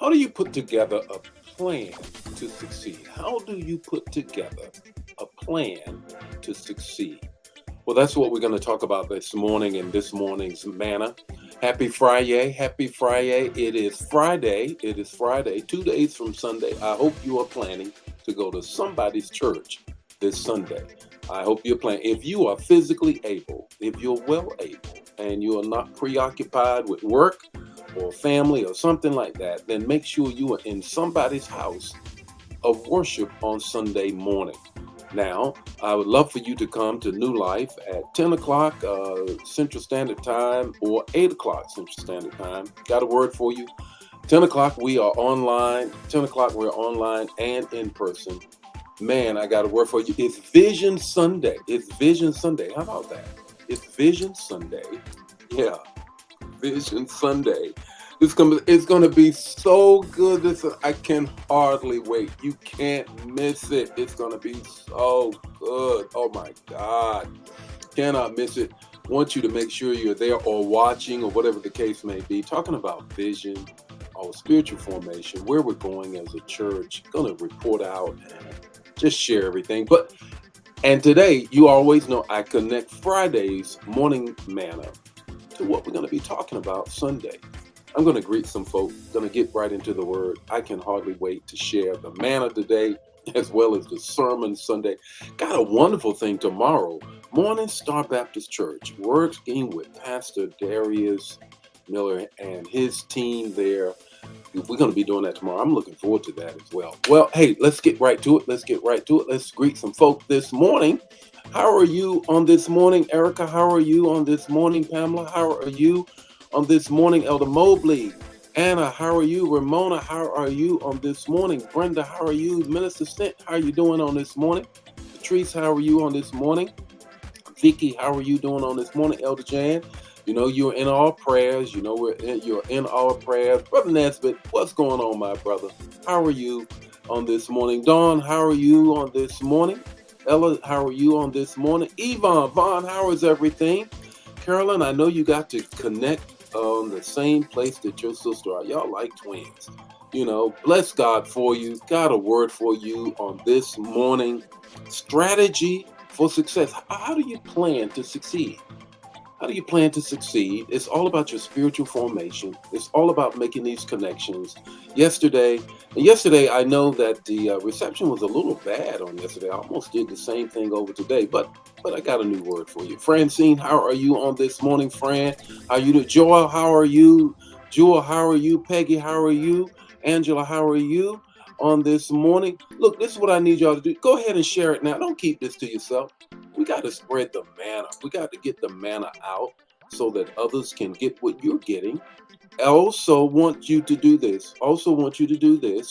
How do you put together a plan to succeed? How do you put together a plan to succeed? Well, that's what we're going to talk about this morning in this morning's Manna. Happy Friday. Happy Friday. It is Friday. It is Friday, 2 days from Sunday. I hope you are planning to go to somebody's church this Sunday. I hope you're planning. If you are physically able, if you're well able, and you are not preoccupied with work or family or something like that, then make sure you are in somebody's house of worship on Sunday morning. Now, I would love for you to come to New Life at 10 o'clock Central Standard Time or 8 o'clock Central Standard Time. Got a word for you. 10 o'clock, we are online. 10 o'clock, we're online and in person. Man, I got a word for you. It's Vision Sunday. It's Vision Sunday. How about that? It's Vision Sunday. Yeah, Vision Sunday. It's gonna be so good. I can hardly wait. You can't miss it. It's gonna be so good. Oh my God, cannot miss it. Want you to make sure you're there or watching or whatever the case may be. Talking about vision, our spiritual formation, where we're going as a church. Gonna report out and just share everything. And today, you always know I connect Friday's morning manna to what we're going to be talking about Sunday. I'm going to greet some folks, going to get right into the word. I can hardly wait to share the manna today as well as the sermon Sunday. Got a wonderful thing tomorrow. Morning Star Baptist Church, working with Pastor Darius Miller and his team there. We're going to be doing that tomorrow. I'm looking forward to that as well. Well, hey, let's get right to it. Let's greet some folk this morning. How are you on this morning, Erica? How are you on this morning, Pamela? How are you on this morning, Elder Mobley? Anna, how are you? Ramona, how are you on this morning? Brenda, how are you? Minister Stint, how are you doing on this morning? Patrice, how are you on this morning? Vicky, how are you doing on this morning? Elder Jan, you know you're in our prayers. You know you're in our prayers. Brother Nesbitt, what's going on, my brother? How are you on this morning? Dawn, how are you on this morning? Ella, how are you on this morning? Yvonne, Vaughn, how is everything? Carolyn, I know you got to connect on the same place that your sister are. Y'all like twins. You know, bless God for you. Got a word for you on this morning. Strategy for success. How do you plan to succeed? How do you plan to succeed? It's all about your spiritual formation. It's all about making these connections. Yesterday, I know that the reception was a little bad on yesterday. I almost did the same thing over today, but I got a new word for you. Francine, how are you on this morning, Fran? How are you doing? Joel, how are you? Jewel, how are you? Peggy, how are you? Angela, how are you on this morning? Look, this is what I need y'all to do. Go ahead and share it now. Don't keep this to yourself. We got to spread the manna. We got to get the manna out so that others can get what you're getting. I also want you to do this.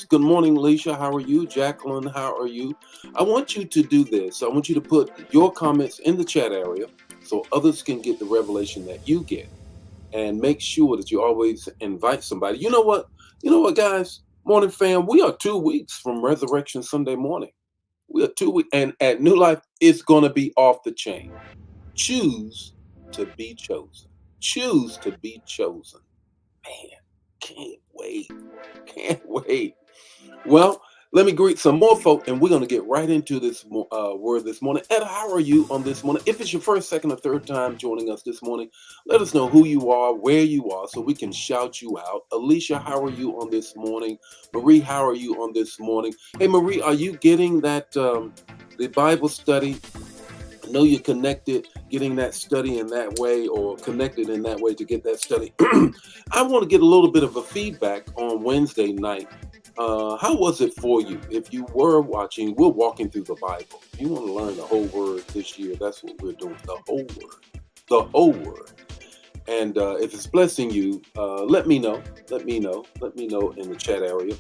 Good morning, Alicia. How are you? Jacqueline, how are you? I want you to do this. I want you to put your comments in the chat area so others can get the revelation that you get. And make sure that you always invite somebody. You know what? Guys? Morning fam, we are 2 weeks from Resurrection Sunday morning. We are 2 weeks, and at New Life, it's going to be off the chain. Choose to be chosen. Choose to be chosen. Man, can't wait. Can't wait. Well, let me greet some more folk, and we're going to get right into this word this morning. Ed, how are you on this morning? If it's your first, second, or third time joining us this morning, let us know who you are, where you are, so we can shout you out. Alicia, how are you on this morning? Marie, how are you on this morning? Hey, Marie, are you getting that the Bible study? I know you're connected, getting that study in that way, or connected in that way to get that study. I want to get a little bit of a feedback on Wednesday night. How was it for you? If you were watching, we're walking through the Bible. If you want to learn the whole word this year, that's what we're doing. The whole word. The whole word. And if it's blessing you, let me know. Let me know in the chat area.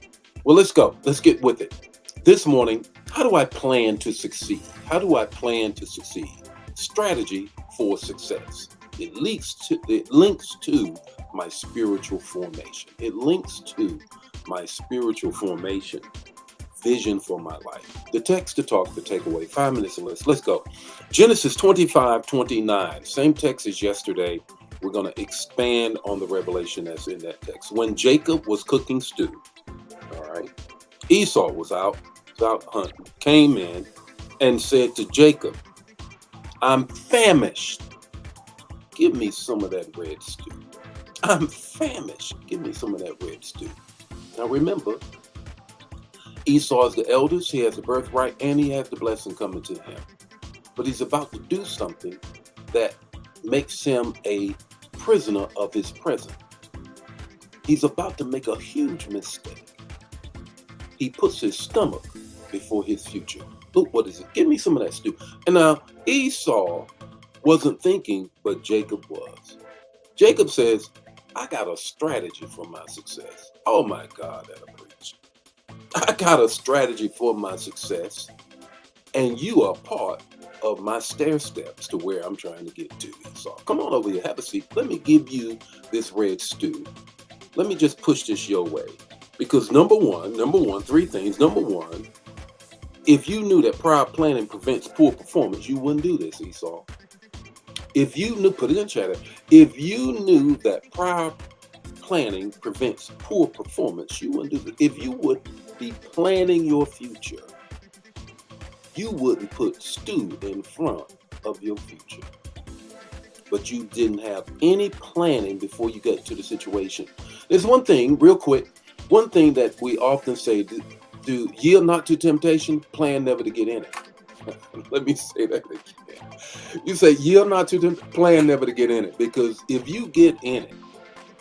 Well, let's go. Let's get with it. This morning, how do I plan to succeed? How do I plan to succeed? Strategy for success. It links to my spiritual formation. It links to my spiritual formation, vision for my life. The text to talk, the takeaway, 5 minutes and less. Let's go. Genesis 25:29, same text as yesterday. We're going to expand on the revelation that's in that text. When Jacob was cooking stew, Esau was out hunting, came in and said to Jacob, I'm famished. Give me some of that red stew. I'm famished. Give me some of that red stew. Now remember, Esau is the eldest, he has the birthright, and he has the blessing coming to him. But he's about to do something that makes him a prisoner of his present. He's about to make a huge mistake. He puts his stomach before his future. Look, what is it? Give me some of that stew. And now Esau wasn't thinking, but Jacob was. Jacob says, I got a strategy for my success. Oh my God, that'll preach. I got a strategy for my success, and you are part of my stair steps to where I'm trying to get to, Esau. Come on over here, have a seat. Let me give you this red stew. Let me just push this your way. Because number one, three things. Number one, if you knew that prior planning prevents poor performance, you wouldn't do this, Esau. If you knew, put it in chat, if you knew that prior planning prevents poor performance, you wouldn't do it. If you would be planning your future, you wouldn't put stew in front of your future. But you didn't have any planning before you got to the situation. There's one thing, real quick, one thing that we often say, do yield not to temptation, plan never to get in it. Let me say that again. You say yield not to temptation, plan never to get in it. Because if you get in it,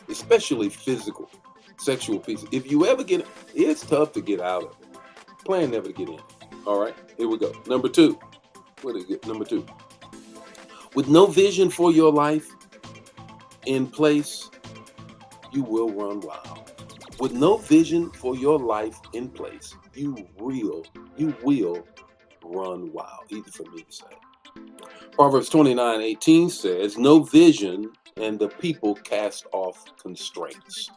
especially physical, sexual pieces, if you ever get it, it's tough to get out of it. Plan never to get in it. All right, here we go. Number two. What is it? Number two. With no vision for your life in place, you will run wild. With no vision for your life in place, you will run wild. Easy for me to say. Proverbs 29:18 says, no vision and the people cast off constraints.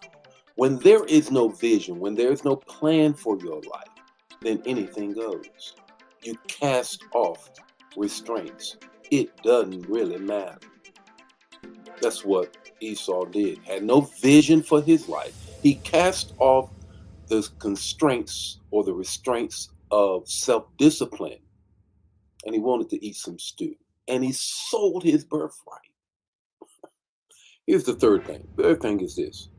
When there is no vision, when there is no plan for your life, then anything goes. You cast off restraints. It doesn't really matter. That's what Esau did. Had no vision for his life. He cast off the constraints or the restraints of self-discipline, and he wanted to eat some stew. And he sold his birthright. Here's the third thing. The third thing is this.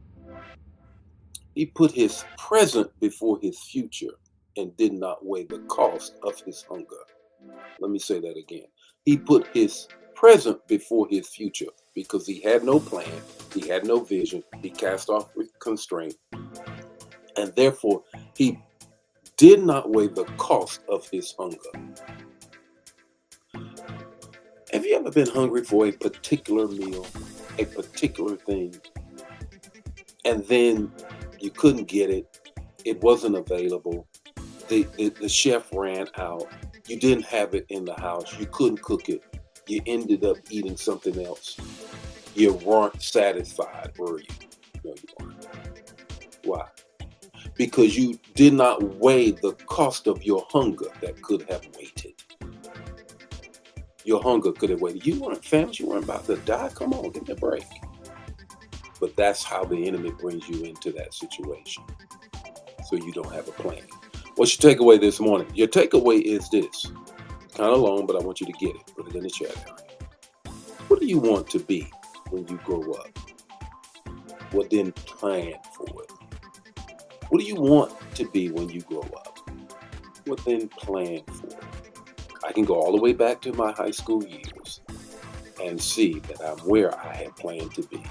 He put his present before his future and did not weigh the cost of his hunger. Let me say that again. He put his present before his future because he had no plan, he had no vision, he cast off constraint, and therefore he did not weigh the cost of his hunger. Have you ever been hungry for a particular meal, a particular thing, and then you couldn't get it, it wasn't available, the chef ran out, you didn't have it in the house, you couldn't cook it, you ended up eating something else. You weren't satisfied, were you? No, you weren't. Why? Because you did not weigh the cost of your hunger that could have waited. Your hunger could have waited. You weren't famished, you weren't about to die. Come on, give me a break. But that's how the enemy brings you into that situation. So you don't have a plan. What's your takeaway this morning? Your takeaway is this. Kind of long, but I want you to get it. Put it in the chat area. What do you want to be when you grow up? Well, then plan for it. What do you want to be when you grow up? Well, then plan for it. I can go all the way back to my high school years and see that I'm where I had planned to be.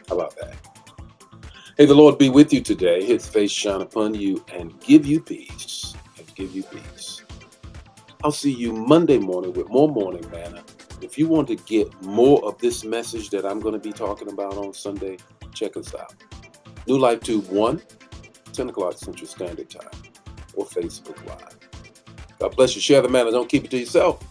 How about that? Hey, the Lord be with you today. His face shine upon you and give you peace. And give you peace. I'll see you Monday morning with more Morning Manna. If you want to get more of this message that I'm going to be talking about on Sunday, check us out. New Life Tube 1, 10 o'clock Central Standard Time, or Facebook Live. God bless you. Share the manna. Don't keep it to yourself.